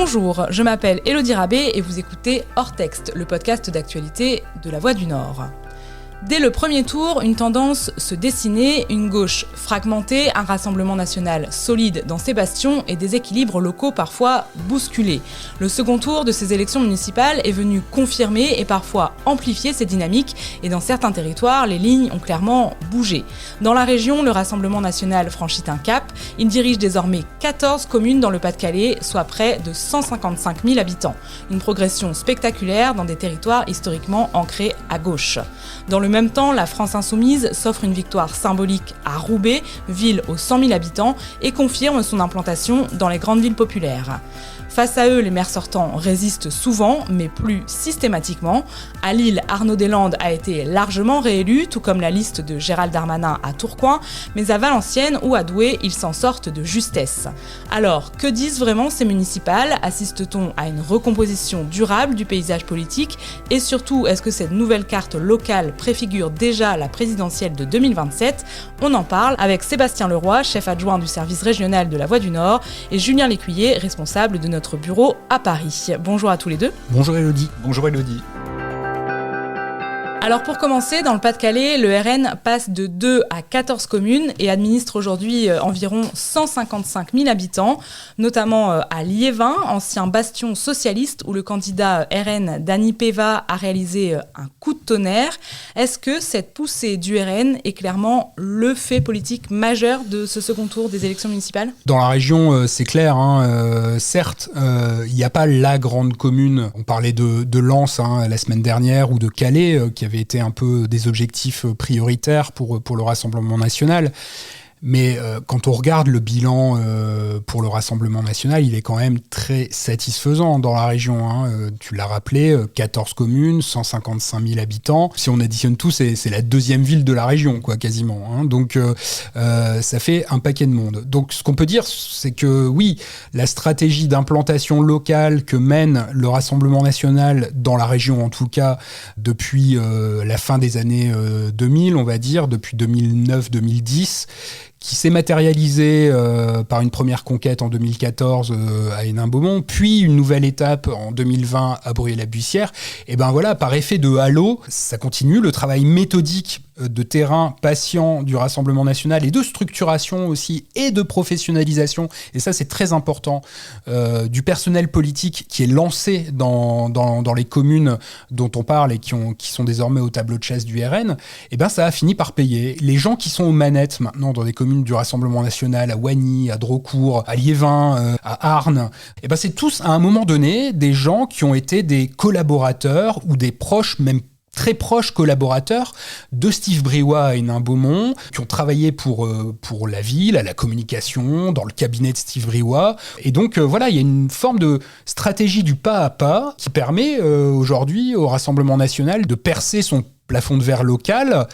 Bonjour, je m'appelle Élodie Rabé et vous écoutez Hors Texte, le podcast d'actualité de La Voix du Nord. Dès le premier tour, une tendance se dessinait, une gauche fragmentée, un rassemblement national solide dans ses bastions et des équilibres locaux parfois bousculés. Le second tour de ces élections municipales est venu confirmer et parfois amplifier ces dynamiques et dans certains territoires, les lignes ont clairement bougé. Dans la région, le Rassemblement national franchit un cap. Il dirige désormais 14 communes dans le Pas-de-Calais, soit près de 155 000 habitants. Une progression spectaculaire dans des territoires historiquement ancrés à gauche. Dans le même temps, la France insoumise s'offre une victoire symbolique à Roubaix, ville aux 100 000 habitants, et confirme son implantation dans les grandes villes populaires. Face à eux, les maires sortants résistent souvent, mais plus systématiquement. À Lille, Arnaud Deslandes a été largement réélu, tout comme la liste de Gérald Darmanin à Tourcoing, mais à Valenciennes ou à Douai, ils s'en sortent de justesse. Alors, que disent vraiment ces municipales ? Assiste-t-on à une recomposition durable du paysage politique ? Et surtout, est-ce que cette nouvelle carte locale préfigure déjà la présidentielle de 2027 ? On en parle avec Sébastien Leroy, chef adjoint du service régional de La Voix du Nord, et Julien Lécuyer, responsable de notre bureau à Paris. Bonjour à tous les deux. Bonjour Élodie. Bonjour Élodie. Alors pour commencer, dans le Pas-de-Calais, le RN passe de 2 à 14 communes et administre aujourd'hui environ 155 000 habitants, notamment à Liévin, ancien bastion socialiste où le candidat RN Dany Peva a réalisé un coup de tonnerre. Est-ce que cette poussée du RN est clairement le fait politique majeur de ce second tour des élections municipales ? Dans la région, c'est clair, certes, il n'y a pas la grande commune. On parlait de Lens la semaine dernière ou de Calais, qui avait été un peu des objectifs prioritaires pour le Rassemblement national. Mais quand on regarde le bilan pour le Rassemblement national, il est quand même très satisfaisant dans la région. Tu l'as rappelé, 14 communes, 155 000 habitants. Si on additionne tout, c'est la deuxième ville de la région, quoi, quasiment. Donc ça fait un paquet de monde. Donc ce qu'on peut dire, c'est que oui, la stratégie d'implantation locale que mène le Rassemblement national dans la région, en tout cas depuis la fin des années 2000, on va dire, depuis 2009-2010, qui s'est matérialisé par une première conquête en 2014 à Hénin-Beaumont, puis une nouvelle étape en 2020 à Bruay-la-Buissière. Et ben voilà, par effet de halo, ça continue, le travail méthodique de terrain patient du Rassemblement national et de structuration aussi et de professionnalisation, et ça c'est très important, du personnel politique qui est lancé dans les communes dont on parle et qui sont désormais au tableau de chasse du RN, et ben ça a fini par payer. Les gens qui sont aux manettes maintenant dans des communes du Rassemblement national, à Wagny, à Drocourt, à Liévin, à Arnes, et ben c'est tous à un moment donné des gens qui ont été des collaborateurs ou des proches, même très proches collaborateurs de Steve Briouat à Hénin-Beaumont, qui ont travaillé pour la ville, à la communication, dans le cabinet de Steve Briouat. Et donc voilà, il y a une forme de stratégie du pas à pas qui permet aujourd'hui au Rassemblement national de percer son plafond de verre local.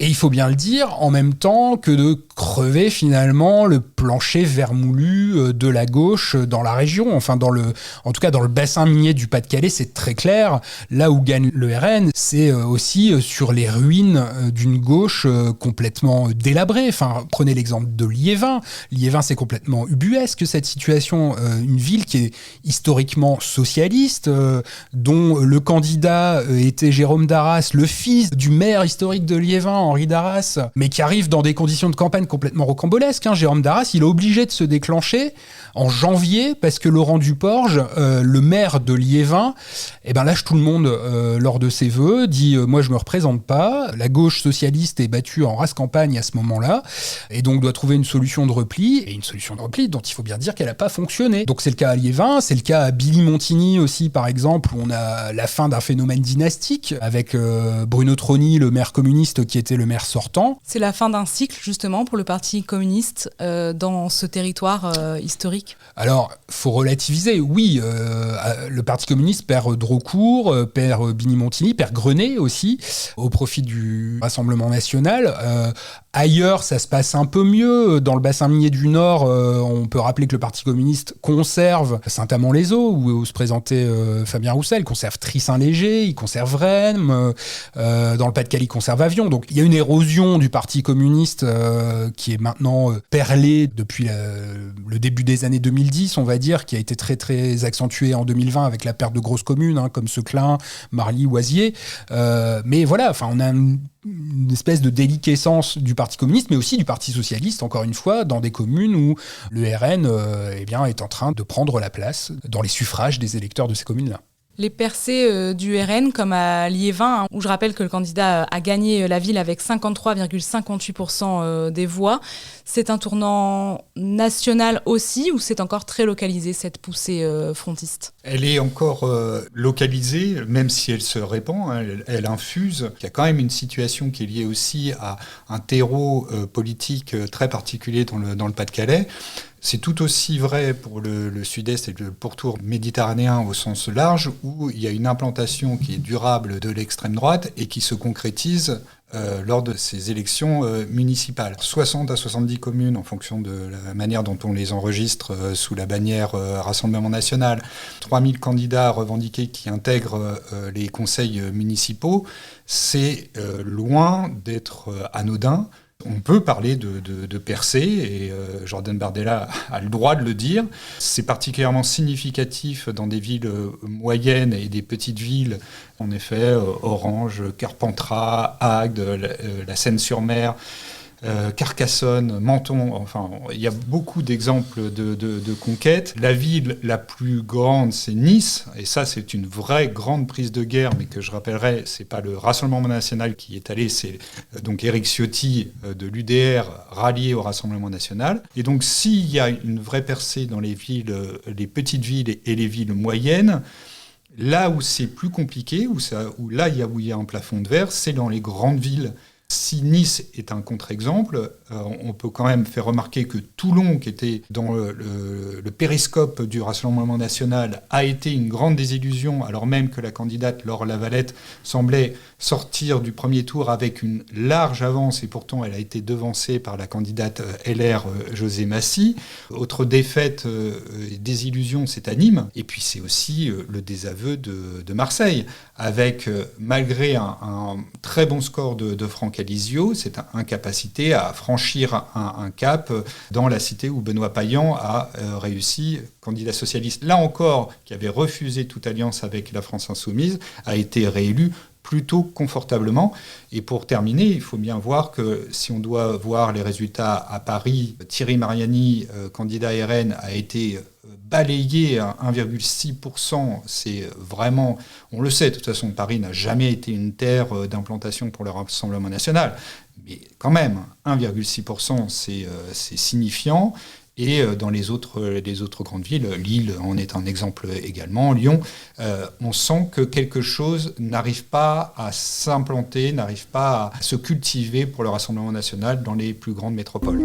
Et il faut bien le dire, en même temps que de crever finalement le plancher vermoulu de la gauche dans la région. Enfin, en tout cas dans le bassin minier du Pas-de-Calais, c'est très clair. Là où gagne le RN, c'est aussi sur les ruines d'une gauche complètement délabrée. Enfin, prenez l'exemple de Liévin. Liévin, c'est complètement ubuesque cette situation. Une ville qui est historiquement socialiste, dont le candidat était Jérôme Darras, le fils du maire historique de Liévin, Henri Darras, mais qui arrive dans des conditions de campagne complètement rocambolesques. Jérôme Darras, il est obligé de se déclencher en janvier parce que Laurent Duporge, le maire de Liévin, lâche tout le monde lors de ses vœux, dit moi je me représente pas. La gauche socialiste est battue en race campagne à ce moment-là et donc doit trouver une solution de repli, et une solution de repli dont il faut bien dire qu'elle n'a pas fonctionné. Donc c'est le cas à Liévin, c'est le cas à Billy-Montigny aussi par exemple, où on a la fin d'un phénomène dynastique avec Bruno Trony, le maire communiste qui était le maire sortant. C'est la fin d'un cycle justement pour le Parti communiste dans ce territoire historique ? Alors, faut relativiser, oui, le Parti communiste perd Drocourt, perd Billy-Montigny, perd Grenay aussi, au profit du Rassemblement national. Ailleurs, ça se passe un peu mieux. Dans le bassin minier du Nord, on peut rappeler que le Parti communiste conserve Saint-Amand-les-Eaux, où se présentait Fabien Roussel, il conserve Try-Saint-Léger, il conserve Rennes, dans le Pas-de-Calais, il conserve Avion. Donc il y a une érosion du Parti communiste qui est maintenant perlée depuis le début des années 2010, on va dire, qui a été très très accentuée en 2020 avec la perte de grosses communes comme Seclin, Marly, Oisier. Mais voilà, on a une espèce de déliquescence du Parti communiste, mais aussi du Parti socialiste, encore une fois, dans des communes où le RN est en train de prendre la place dans les suffrages des électeurs de ces communes-là. Les percées du RN, comme à Liévin, où je rappelle que le candidat a gagné la ville avec 53,58% des voix, c'est un tournant national aussi, ou c'est encore très localisé, cette poussée frontiste ? Elle est encore localisée, même si elle se répand, hein, elle infuse. Il y a quand même une situation qui est liée aussi à un terreau politique très particulier dans le Pas-de-Calais. C'est tout aussi vrai pour le sud-est et le pourtour méditerranéen au sens large, où il y a une implantation qui est durable de l'extrême droite et qui se concrétise lors de ces élections municipales. 60 à 70 communes en fonction de la manière dont on les enregistre sous la bannière Rassemblement National. 3000 candidats revendiqués qui intègrent les conseils municipaux. C'est loin d'être anodin. On peut parler de percée, et Jordan Bardella a le droit de le dire. C'est particulièrement significatif dans des villes moyennes et des petites villes. En effet, Orange, Carpentras, Agde, la Seine-sur-Mer, Carcassonne, Menton, il y a beaucoup d'exemples de conquêtes. La ville la plus grande, c'est Nice, et ça, c'est une vraie grande prise de guerre, mais que je rappellerai, c'est pas le Rassemblement National qui est allé, c'est donc Éric Ciotti de l'UDR rallié au Rassemblement National. Et donc, s'il y a une vraie percée dans les villes, les petites villes et les villes moyennes, là où c'est plus compliqué, où il y a un plafond de verre, c'est dans les grandes villes. Si Nice est un contre-exemple, on peut quand même faire remarquer que Toulon, qui était dans le périscope du Rassemblement National, a été une grande désillusion, alors même que la candidate Laure Lavalette semblait sortir du premier tour avec une large avance, et pourtant elle a été devancée par la candidate LR José Massy. Autre défaite et désillusion, c'est à Nîmes. Et puis c'est aussi le désaveu de Marseille, avec, malgré un très bon score de Franck Alizio, cette incapacité à franchir un cap dans la cité où Benoît Payan a réussi, candidat socialiste, là encore, qui avait refusé toute alliance avec la France Insoumise, a été réélu plutôt confortablement. Et pour terminer, il faut bien voir que si on doit voir les résultats à Paris, Thierry Mariani, candidat RN, a été balayé à 1,6%. C'est vraiment, on le sait, de toute façon, Paris n'a jamais été une terre d'implantation pour le Rassemblement National. Mais quand même, 1,6%, c'est signifiant. Et dans les autres grandes villes, Lille en est un exemple également, Lyon, on sent que quelque chose n'arrive pas à s'implanter, n'arrive pas à se cultiver pour le Rassemblement National dans les plus grandes métropoles.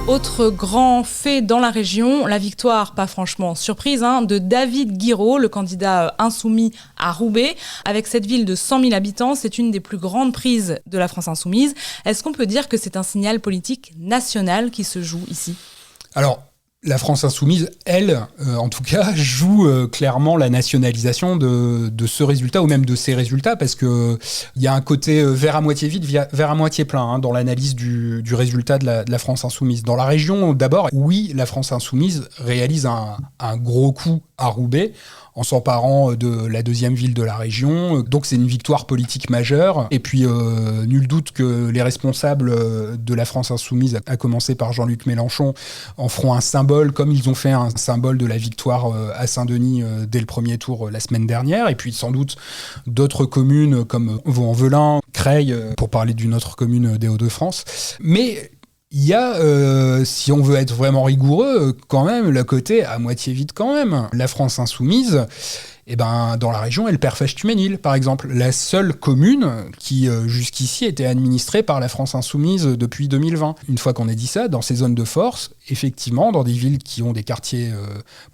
Autre grand fait dans la région, la victoire, pas franchement surprise, de David Guiraud, le candidat insoumis à Roubaix. Avec cette ville de 100 000 habitants, c'est une des plus grandes prises de la France insoumise. Est-ce qu'on peut dire que c'est un signal politique national qui se joue ici ? Alors, la France insoumise, elle, en tout cas, joue clairement la nationalisation de ce résultat, ou même de ces résultats, parce qu'il y a un côté verre à moitié vide, verre à moitié plein, dans l'analyse du résultat de la France insoumise. Dans la région, d'abord, oui, la France insoumise réalise un gros coup à Roubaix, en s'emparant de la deuxième ville de la région. Donc c'est une victoire politique majeure. Et puis, nul doute que les responsables de la France insoumise, à commencer par Jean-Luc Mélenchon, en feront un symbole, comme ils ont fait un symbole de la victoire à Saint-Denis dès le premier tour la semaine dernière. Et puis sans doute d'autres communes comme Vaux-en-Velin, Creil, pour parler d'une autre commune des Hauts-de-France. Mais il y a, si on veut être vraiment rigoureux, quand même, le côté à moitié vide quand même. La France insoumise, dans la région, elle perd Fèche-Tuménil, par exemple. La seule commune qui, jusqu'ici, était administrée par la France insoumise depuis 2020. Une fois qu'on a dit ça, dans ces zones de force, effectivement, dans des villes qui ont des quartiers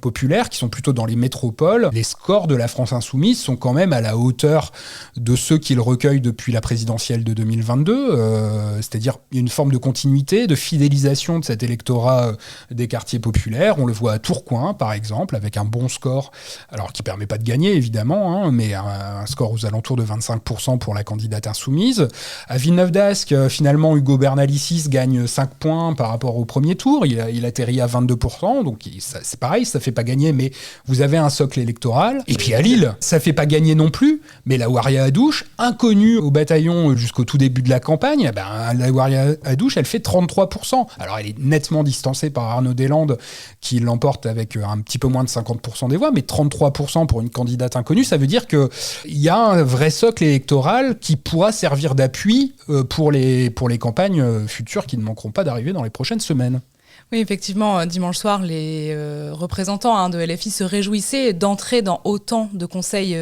populaires, qui sont plutôt dans les métropoles, les scores de la France insoumise sont quand même à la hauteur de ceux qu'ils recueillent depuis la présidentielle de 2022. C'est-à-dire une forme de continuité, de fidélisation de cet électorat des quartiers populaires. On le voit à Tourcoing, par exemple, avec un bon score, alors qui permet pas de gagner, évidemment, hein, mais un score aux alentours de 25% pour la candidate insoumise. À Villeneuve-d'Ascq, finalement, Hugo Bernalicis gagne 5 points par rapport au premier tour. Il atterrit à 22%, donc c'est pareil, ça ne fait pas gagner, mais vous avez un socle électoral. Et puis à Lille, ça ne fait pas gagner non plus, mais la Ouaria Hadouche, inconnue au bataillon jusqu'au tout début de la campagne, la Ouaria Hadouche, elle fait 33%. Alors elle est nettement distancée par Arnaud Deslandes, qui l'emporte avec un petit peu moins de 50% des voix, mais 33% pour une candidate inconnue, ça veut dire qu'il y a un vrai socle électoral qui pourra servir d'appui pour les campagnes futures qui ne manqueront pas d'arriver dans les prochaines semaines. Oui, effectivement, dimanche soir, les représentants de LFI se réjouissaient d'entrer dans autant de conseils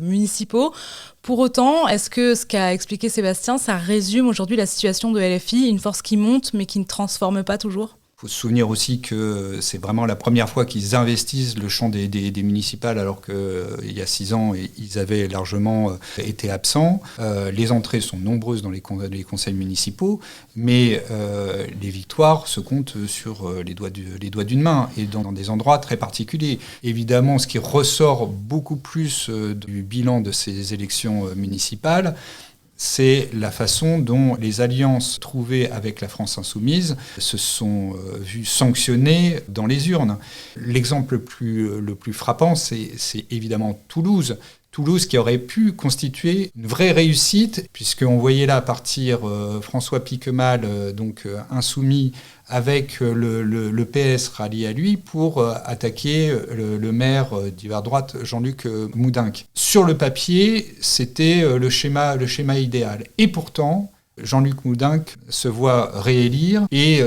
municipaux. Pour autant, est-ce que ce qu'a expliqué Sébastien, ça résume aujourd'hui la situation de LFI, une force qui monte mais qui ne transforme pas toujours ? Il faut se souvenir aussi que c'est vraiment la première fois qu'ils investissent le champ des municipales, alors qu'il y a 6 ans, ils avaient largement été absents. Les entrées sont nombreuses dans les conseils municipaux, mais les victoires se comptent sur les doigts d'une main et dans des endroits très particuliers. Évidemment, ce qui ressort beaucoup plus du bilan de ces élections municipales, c'est la façon dont les alliances trouvées avec la France insoumise se sont vues sanctionnées dans les urnes. L'exemple le plus frappant, c'est évidemment Toulouse. Toulouse qui aurait pu constituer une vraie réussite, puisqu'on voyait là partir François Piquemal, insoumis, avec le PS rallié à lui pour attaquer le maire d'hiver droite, Jean-Luc Moudenc. Sur le papier, c'était le schéma idéal. Et pourtant, Jean-Luc Moudenc se voit réélire et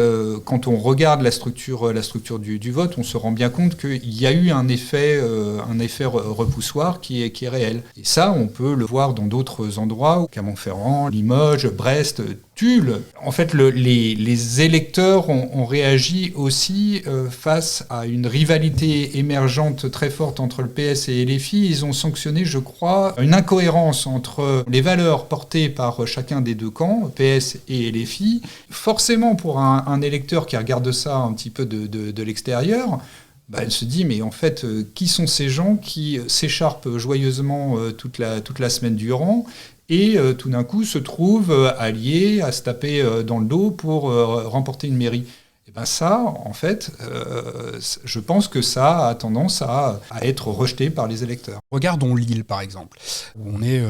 quand on regarde la structure du vote, on se rend bien compte qu'il y a eu un effet repoussoir qui est réel. Et ça, on peut le voir dans d'autres endroits, Clermont-Ferrand, Limoges, Brest, Tulle. En fait, les électeurs ont réagi aussi face à une rivalité émergente très forte entre le PS et LFI. Ils ont sanctionné, je crois, une incohérence entre les valeurs portées par chacun des deux camps, PS et LFI. Forcément, pour un électeur qui regarde ça un petit peu de l'extérieur, elle se dit, mais en fait, qui sont ces gens qui s'écharpent joyeusement toute la semaine durant et tout d'un coup se trouvent alliés à se taper dans le dos pour remporter une mairie? Ça, en fait, je pense que ça a tendance à être rejeté par les électeurs. Regardons Lille, par exemple, où on est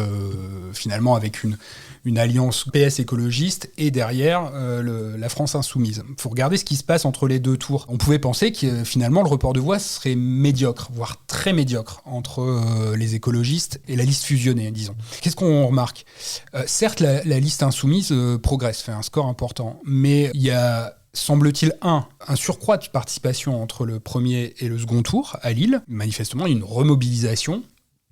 finalement avec une alliance PS écologiste et derrière la France insoumise. Il faut regarder ce qui se passe entre les deux tours. On pouvait penser que finalement le report de voix serait médiocre, voire très médiocre, entre les écologistes et la liste fusionnée, disons. Qu'est-ce qu'on remarque ? Certes, la liste insoumise progresse, fait un score important, mais il y a, semble-t-il, un surcroît de participation entre le premier et le second tour à Lille. Manifestement, une remobilisation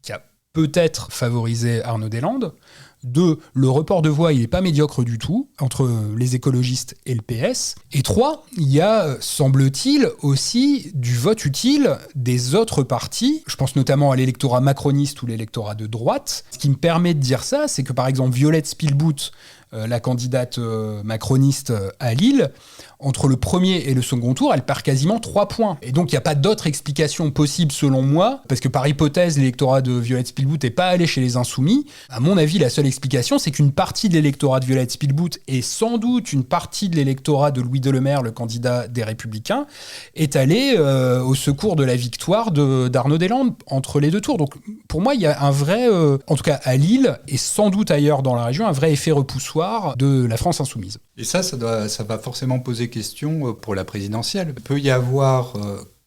qui a peut-être favorisé Arnaud Deslandes. 2, le report de voix, il n'est pas médiocre du tout, entre les écologistes et le PS. Et 3, il y a, semble-t-il, aussi du vote utile des autres partis. Je pense notamment à l'électorat macroniste ou l'électorat de droite. Ce qui me permet de dire ça, c'est que par exemple, Violette Spilbout, la candidate macroniste à Lille, entre le premier et le second tour, elle perd quasiment 3 points. Et donc, il n'y a pas d'autre explication possible, selon moi, parce que par hypothèse, l'électorat de Violette Spilbout n'est pas allé chez les Insoumis. À mon avis, la seule explication, c'est qu'une partie de l'électorat de Violette Spilbout et sans doute une partie de l'électorat de Louis Delemare, le candidat des Républicains, est allé au secours de la victoire d'Arnaud Deslandes entre les deux tours. Donc, pour moi, il y a un vrai, en tout cas à Lille, et sans doute ailleurs dans la région, un vrai effet repoussoir de la France insoumise. Et ça va forcément poser question pour la présidentielle. Il peut y avoir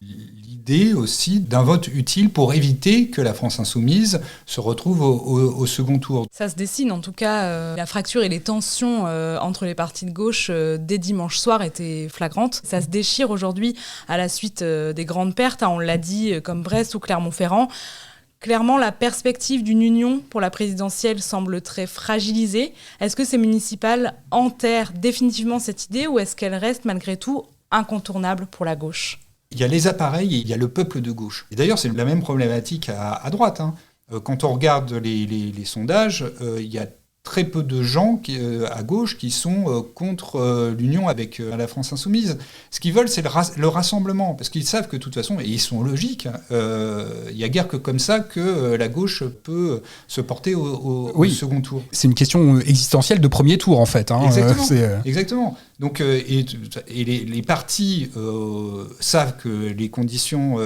l'idée aussi d'un vote utile pour éviter que la France insoumise se retrouve au second tour. Ça se dessine en tout cas. La fracture et les tensions entre les partis de gauche dès dimanche soir étaient flagrantes. Ça se déchire aujourd'hui à la suite des grandes pertes, on l'a dit, comme Brest ou Clermont-Ferrand. Clairement, la perspective d'une union pour la présidentielle semble très fragilisée. Est-ce que ces municipales enterrent définitivement cette idée ou est-ce qu'elle reste malgré tout incontournable pour la gauche ? Il y a les appareils et il y a le peuple de gauche. Et d'ailleurs, c'est la même problématique à droite. Quand on regarde les sondages, il y a très peu de gens à gauche qui sont contre l'union avec la France Insoumise. Ce qu'ils veulent, c'est le rassemblement, parce qu'ils savent que de toute façon, et ils sont logiques, il n'y a guère que comme ça que la gauche peut se porter au second tour. C'est une question existentielle de premier tour, en fait. Exactement. Exactement. Donc, et les partis savent que les conditions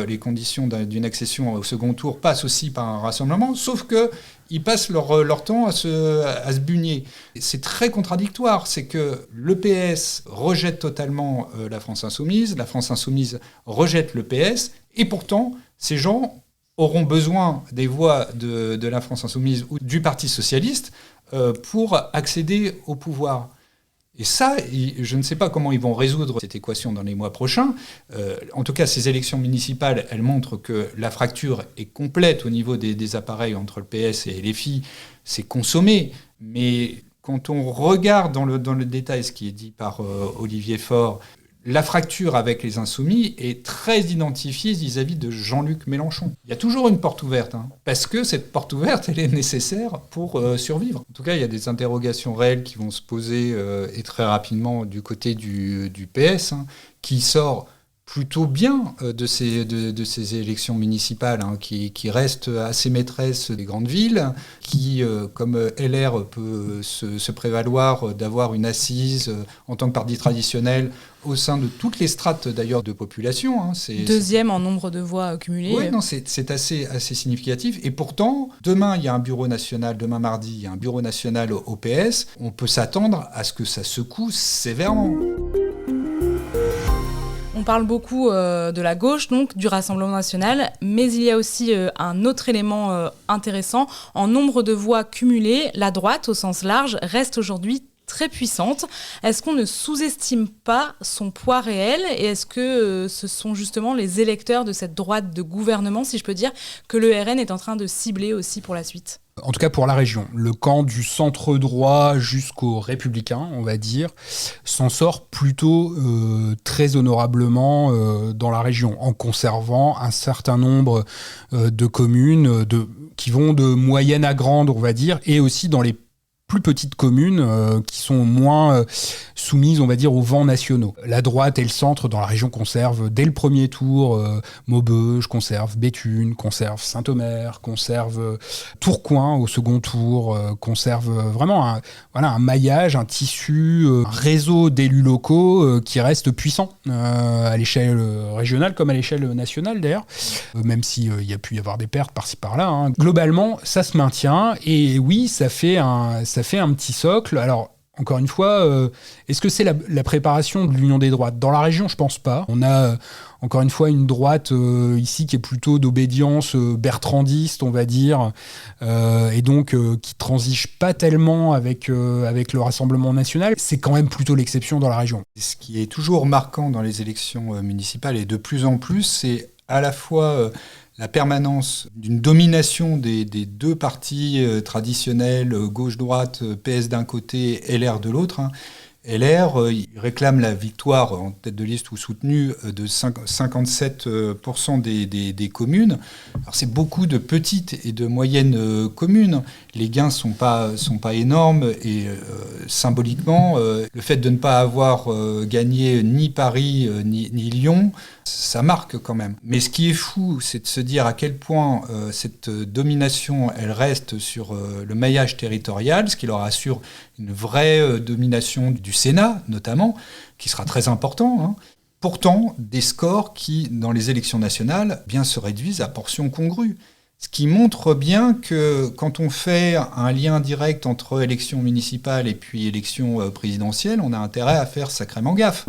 d'une accession au second tour passent aussi par un rassemblement, sauf que ils passent leur temps à se bugner. C'est très contradictoire, c'est que le PS rejette totalement la France Insoumise rejette le PS, et pourtant, ces gens auront besoin des voix de la France Insoumise ou du Parti Socialiste pour accéder au pouvoir. Et ça, je ne sais pas comment ils vont résoudre cette équation dans les mois prochains. En tout cas, ces élections municipales, elles montrent que la fracture est complète au niveau des appareils entre le PS et LFI. C'est consommé. Mais quand on regarde dans le détail ce qui est dit par Olivier Faure, la fracture avec les Insoumis est très identifiée vis-à-vis de Jean-Luc Mélenchon. Il y a toujours une porte ouverte, parce que cette porte ouverte, elle est nécessaire pour survivre. En tout cas, il y a des interrogations réelles qui vont se poser, et très rapidement, du côté du PS, qui sort plutôt bien de ces élections municipales, qui restent assez maîtresses des grandes villes, qui, comme LR peut se prévaloir d'avoir une assise en tant que parti traditionnel au sein de toutes les strates d'ailleurs de population. Deuxième en nombre de voix cumulées. Oui, non, c'est assez significatif. Et pourtant, demain, il y a un bureau national, demain mardi, il y a un bureau national au PS. On peut s'attendre à ce que ça secoue sévèrement. On parle beaucoup de la gauche, donc du Rassemblement national, mais il y a aussi un autre élément intéressant. En nombre de voix cumulées, la droite, au sens large, reste aujourd'hui très puissante. Est-ce qu'on ne sous-estime pas son poids réel, et est-ce que ce sont justement les électeurs de cette droite de gouvernement, si je peux dire, que le RN est en train de cibler aussi pour la suite ? En tout cas pour la région, le camp du centre-droit jusqu'aux Républicains, on va dire, s'en sort plutôt très honorablement dans la région, en conservant un certain nombre de communes qui vont de moyenne à grande, on va dire, et aussi dans les plus petites communes qui sont moins soumises, on va dire, aux vents nationaux. La droite et le centre dans la région conservent dès le premier tour Maubeuge, conserve Béthune, conserve Saint-Omer, conserve Tourcoing au second tour, conserve vraiment un maillage, un tissu, un réseau d'élus locaux qui reste puissant à l'échelle régionale comme à l'échelle nationale d'ailleurs, même s'il y a pu y avoir des pertes par-ci par-là. Globalement, ça se maintient, et oui, ça fait un petit socle. Alors, encore une fois, est-ce que c'est la préparation de l'union des droites ? Dans la région, je pense pas. On a, encore une fois, une droite ici qui est plutôt d'obédience bertrandiste, on va dire, et donc qui transige pas tellement avec le Rassemblement national. C'est quand même plutôt l'exception dans la région. Ce qui est toujours marquant dans les élections municipales, et de plus en plus, c'est à la fois la permanence d'une domination des deux partis traditionnels, gauche-droite, PS d'un côté, LR de l'autre. LR, il réclame la victoire en tête de liste ou soutenue de 57% des communes. Alors c'est beaucoup de petites et de moyennes communes. Les gains sont pas énormes, et symboliquement, le fait de ne pas avoir gagné ni Paris ni Lyon, ça marque quand même. Mais ce qui est fou, c'est de se dire à quel point cette domination, elle reste sur le maillage territorial, ce qui leur assure une vraie domination du Sénat, notamment, qui sera très important. Pourtant, des scores qui, dans les élections nationales, bien se réduisent à portions congrues. Ce qui montre bien que quand on fait un lien direct entre élections municipales et puis élections présidentielles, on a intérêt à faire sacrément gaffe.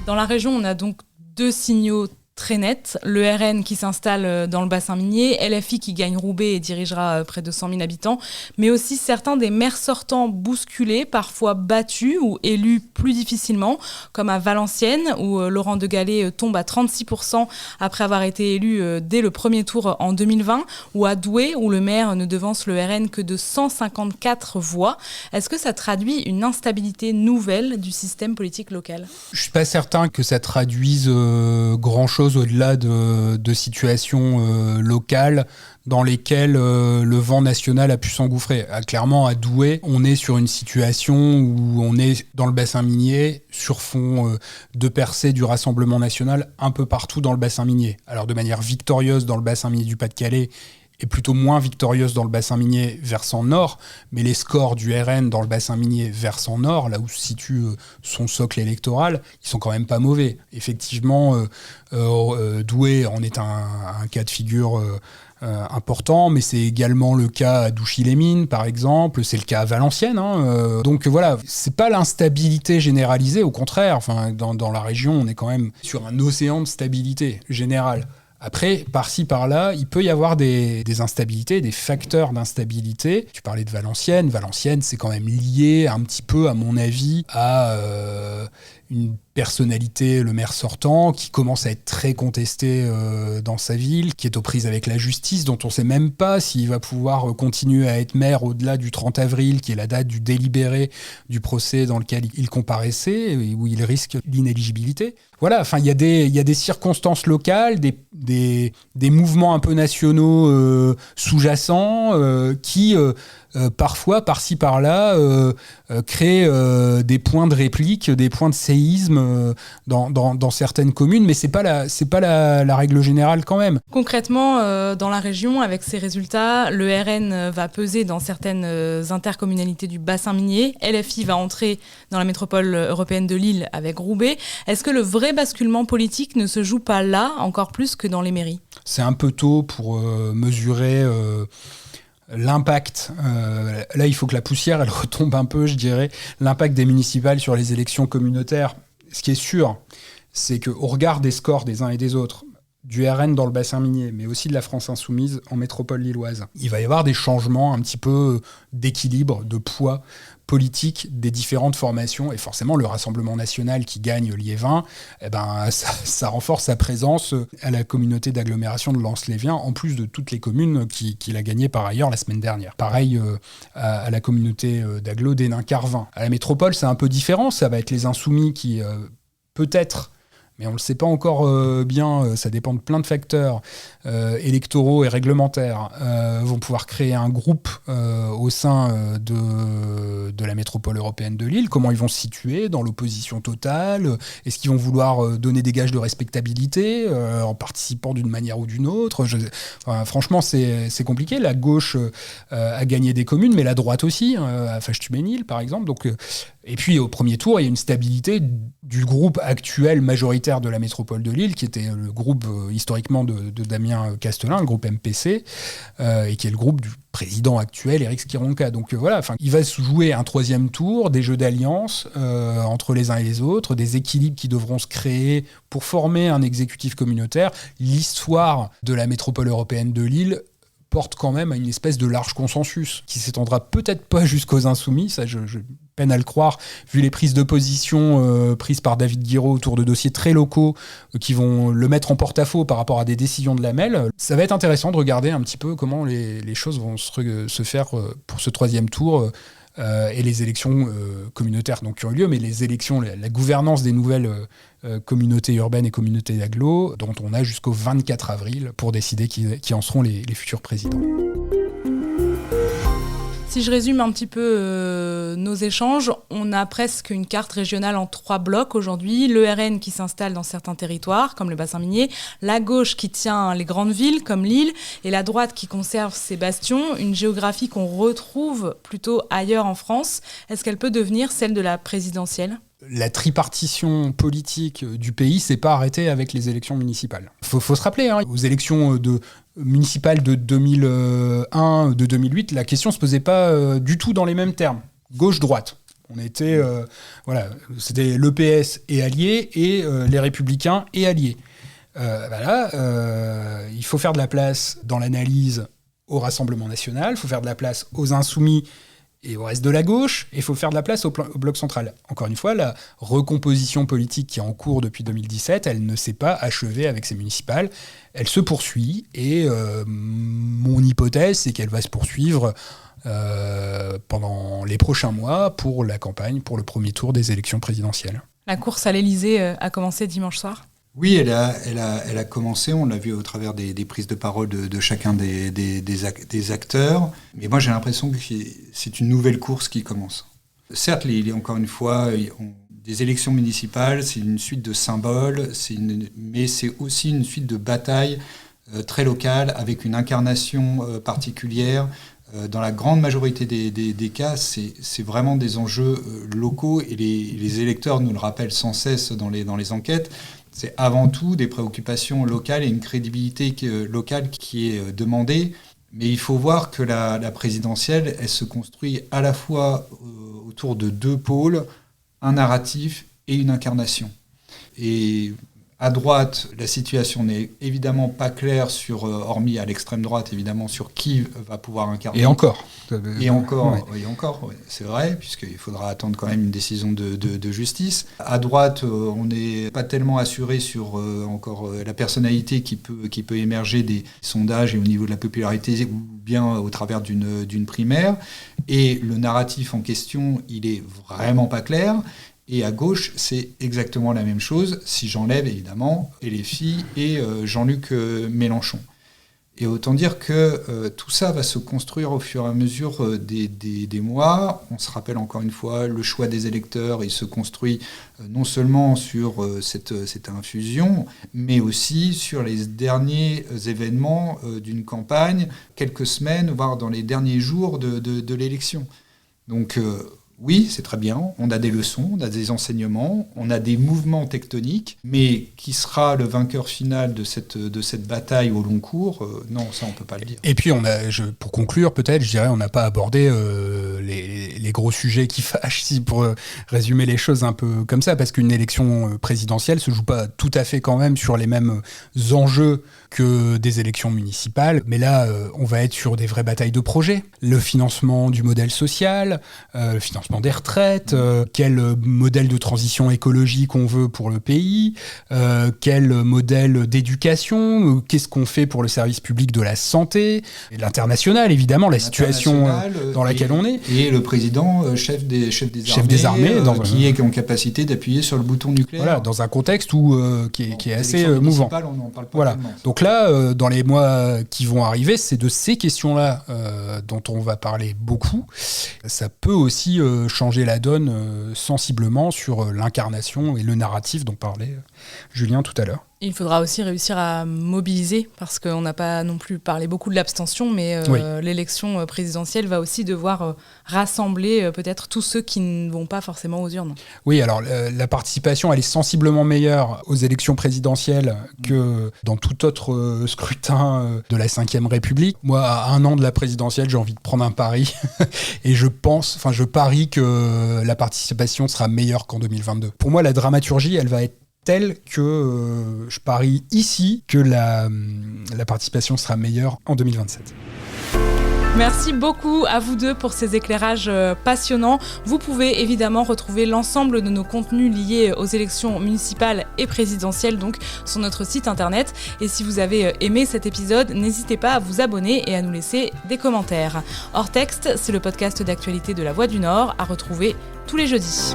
Dans la région, on a donc deux signaux très nets. Le RN qui s'installe dans le bassin minier, LFI qui gagne Roubaix et dirigera près de 100 000 habitants, mais aussi certains des maires sortants bousculés, parfois battus ou élus plus difficilement, comme à Valenciennes, où Laurent de Gallet tombe à 36% après avoir été élu dès le premier tour en 2020, ou à Douai, où le maire ne devance le RN que de 154 voix. Est-ce que ça traduit une instabilité nouvelle du système politique local ? Je ne suis pas certain que ça traduise grand-chose chose au-delà de situations locales dans lesquelles le vent national a pu s'engouffrer. Clairement, à Douai, on est sur une situation où on est dans le bassin minier, sur fond de percée du Rassemblement national, un peu partout dans le bassin minier. Alors de manière victorieuse dans le bassin minier du Pas-de-Calais, et plutôt moins victorieuse dans le bassin minier versant nord, mais les scores du RN dans le bassin minier versant nord, là où se situe son socle électoral, ils sont quand même pas mauvais. Effectivement, Douai en est un cas de figure important, mais c'est également le cas à Douchy-les-Mines, par exemple, c'est le cas à Valenciennes. Donc voilà, c'est pas l'instabilité généralisée, au contraire. Enfin, dans la région, on est quand même sur un océan de stabilité générale. Après, par-ci, par-là, il peut y avoir des instabilités, des facteurs d'instabilité. Tu parlais de Valenciennes. Valenciennes, c'est quand même lié un petit peu, à mon avis, à une personnalité, le maire sortant, qui commence à être très contesté dans sa ville, qui est aux prises avec la justice, dont on ne sait même pas s'il va pouvoir continuer à être maire au-delà du 30 avril, qui est la date du délibéré du procès dans lequel il comparaissait, et où il risque l'inéligibilité. Voilà, enfin, il y a des circonstances locales, des mouvements un peu nationaux sous-jacents qui... parfois, par-ci, par-là, créer des points de réplique, des points de séisme dans certaines communes, mais c'est pas la règle générale quand même. Concrètement, dans la région, avec ces résultats, le RN va peser dans certaines intercommunalités du bassin minier, LFI va entrer dans la métropole européenne de Lille avec Roubaix. Est-ce que le vrai basculement politique ne se joue pas là, encore plus que dans les mairies ? C'est un peu tôt pour mesurer... l'impact, là il faut que la poussière elle retombe un peu, je dirais, l'impact des municipales sur les élections communautaires. Ce qui est sûr, c'est qu'au regard des scores des uns et des autres, du RN dans le bassin minier, mais aussi de la France insoumise en métropole lilloise, il va y avoir des changements un petit peu d'équilibre, de poids politique des différentes formations, et forcément le Rassemblement national qui gagne Liévin, ça renforce sa présence à la communauté d'agglomération de Lens-Lévien, en plus de toutes les communes qu'il a gagnées par ailleurs la semaine dernière. Pareil à la communauté d'agglo d'Hénin-Carvin. À la métropole, c'est un peu différent, ça va être les insoumis qui peut-être, mais on ne le sait pas encore bien, ça dépend de plein de facteurs électoraux et réglementaires, vont pouvoir créer un groupe au sein de la métropole européenne de Lille. Comment ils vont se situer dans l'opposition totale ? Est-ce qu'ils vont vouloir donner des gages de respectabilité en participant d'une manière ou d'une autre ? Franchement, c'est compliqué. La gauche a gagné des communes, mais la droite aussi, à Fâche-Tuménil, par exemple. Donc, et puis, au premier tour, il y a une stabilité du groupe actuel majoritaire de la métropole de Lille, qui était le groupe historiquement de Damien Castelin, le groupe MPC, et qui est le groupe du président actuel, Éric Skironka. Donc voilà, il va se jouer un troisième tour, des jeux d'alliance entre les uns et les autres, des équilibres qui devront se créer pour former un exécutif communautaire. L'histoire de la métropole européenne de Lille porte quand même à une espèce de large consensus qui s'étendra peut-être pas jusqu'aux insoumis, ça je peine à le croire, vu les prises de position prises par David Guiraud autour de dossiers très locaux qui vont le mettre en porte-à-faux par rapport à des décisions de la MEL. Ça va être intéressant de regarder un petit peu comment les choses vont se faire pour ce troisième tour et les élections communautaires donc, qui ont eu lieu, mais les élections, la gouvernance des nouvelles communautés urbaines et communautés d'agglo, dont on a jusqu'au 24 avril pour décider qui en seront les futurs présidents. Si je résume un petit peu nos échanges, on a presque une carte régionale en 3 blocs aujourd'hui. Le RN qui s'installe dans certains territoires, comme le bassin minier, la gauche qui tient les grandes villes, comme Lille, et la droite qui conserve ses bastions, une géographie qu'on retrouve plutôt ailleurs en France. Est-ce qu'elle peut devenir celle de la présidentielle ? La tripartition politique du pays s'est pas arrêtée avec les élections municipales. Faut se rappeler, aux élections municipales de 2001, de 2008, la question se posait pas du tout dans les mêmes termes. Gauche-droite. On était, c'était l'EPS et alliés et les Républicains et alliés. Il faut faire de la place dans l'analyse au Rassemblement national, il faut faire de la place aux Insoumis et au reste de la gauche, et il faut faire de la place au bloc central. Encore une fois, la recomposition politique qui est en cours depuis 2017, elle ne s'est pas achevée avec ces municipales, elle se poursuit, et mon hypothèse, c'est qu'elle va se poursuivre pendant les prochains mois pour la campagne, pour le premier tour des élections présidentielles. La course à l'Élysée a commencé dimanche soir ? Oui, elle a commencé, on l'a vu au travers des prises de parole de chacun des acteurs. Mais moi, j'ai l'impression que c'est une nouvelle course qui commence. Certes, encore une fois, des élections municipales, c'est une suite de symboles, mais c'est aussi une suite de batailles très locales, avec une incarnation particulière. Dans la grande majorité des cas, c'est vraiment des enjeux locaux, et les électeurs nous le rappellent sans cesse dans les enquêtes. C'est avant tout des préoccupations locales et une crédibilité locale qui est demandée. Mais il faut voir que la présidentielle, elle se construit à la fois autour de deux pôles, un narratif et une incarnation. Et à droite, la situation n'est évidemment pas claire hormis à l'extrême droite, évidemment, sur qui va pouvoir incarner. Et encore. Et encore, oui, c'est vrai, puisqu'il faudra attendre quand même une décision de justice. À droite, on n'est pas tellement assuré sur la personnalité qui peut émerger des sondages et au niveau de la popularité, ou bien au travers d'une primaire. Et le narratif en question, il est vraiment pas clair. Et à gauche, c'est exactement la même chose, si j'enlève évidemment LFI et Jean-Luc Mélenchon. Et autant dire que tout ça va se construire au fur et à mesure des mois. On se rappelle encore une fois, le choix des électeurs, il se construit non seulement sur cette infusion, mais aussi sur les derniers événements d'une campagne, quelques semaines, voire dans les derniers jours de l'élection. Donc oui, c'est très bien, on a des leçons, on a des enseignements, on a des mouvements tectoniques, mais qui sera le vainqueur final de cette bataille au long cours, non, ça on ne peut pas le dire. Et puis, pour conclure, peut-être, je dirais, on n'a pas abordé les gros sujets qui fâchent, pour résumer les choses un peu comme ça, parce qu'une élection présidentielle se joue pas tout à fait quand même sur les mêmes enjeux que des élections municipales, mais là, on va être sur des vraies batailles de projets. Le financement du modèle social, le financement des retraites, quel modèle de transition écologique on veut pour le pays, quel modèle d'éducation, qu'est-ce qu'on fait pour le service public de la santé, et l'international, évidemment, la situation dans laquelle on est. Et le président, chef des armées qui est en capacité d'appuyer sur le bouton nucléaire. Voilà, dans un contexte qui est assez mouvant. On n'en parle pas voilà. tellement. Donc là, dans les mois qui vont arriver, c'est de ces questions-là dont on va parler beaucoup. Ça peut aussi changer la donne sensiblement sur l'incarnation et le narratif dont parlait Julien tout à l'heure. Il faudra aussi réussir à mobiliser, parce qu'on n'a pas non plus parlé beaucoup de l'abstention, mais l'élection présidentielle va aussi devoir rassembler peut-être tous ceux qui ne vont pas forcément aux urnes. Oui, alors la participation, elle est sensiblement meilleure aux élections présidentielles que dans tout autre scrutin de la Ve République. Moi, à 1 an de la présidentielle, j'ai envie de prendre un pari et je parie que la participation sera meilleure qu'en 2022. Pour moi, la dramaturgie, elle va être telle que je parie ici que la participation sera meilleure en 2027. Merci beaucoup à vous deux pour ces éclairages passionnants. Vous pouvez évidemment retrouver l'ensemble de nos contenus liés aux élections municipales et présidentielles donc sur notre site internet. Et si vous avez aimé cet épisode, n'hésitez pas à vous abonner et à nous laisser des commentaires. Hors texte, c'est le podcast d'actualité de La Voix du Nord à retrouver tous les jeudis.